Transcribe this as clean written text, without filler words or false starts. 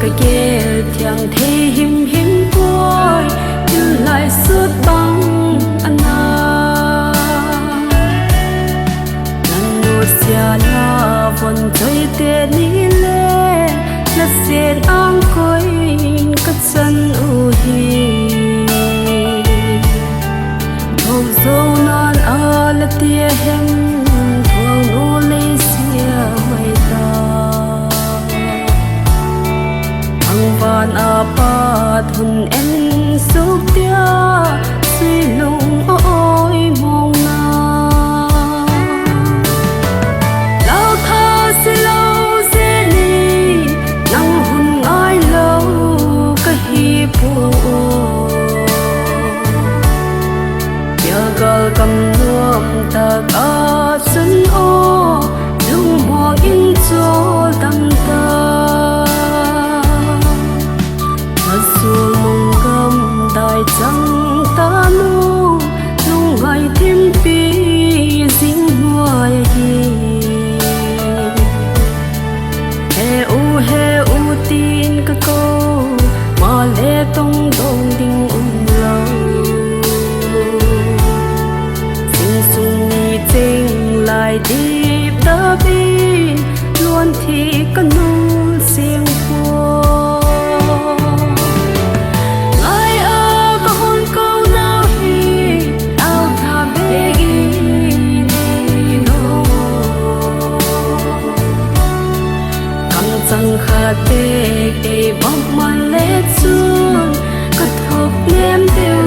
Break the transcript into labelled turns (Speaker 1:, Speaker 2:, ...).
Speaker 1: cái ghé thiang thế hiếm hiếm quay như lại suốt băng anh à lần nốt xa la vần chơi tê ní lê là xiên ang coi cất chân u hi thâu dâu non à là tia hem thâu nô lê xia mây ta van apa thun en suk tia suy lung ôi mong na lao tha si lâu se ni nang hun ai lâu ka hi pu ya gal kam nuam ta ka sun o lung mo in cho tam ta mong gam đại chẳng ta nu nung ngày thêm pi dính ngoài hi he u tin ka câu mà lẽ tông đông đinh lâu sinh sung ni chênh lại đi ta bi luôn thì ka nu xieng phua chẳng khát tê bóng man lết xuống cất hộp ném tiêu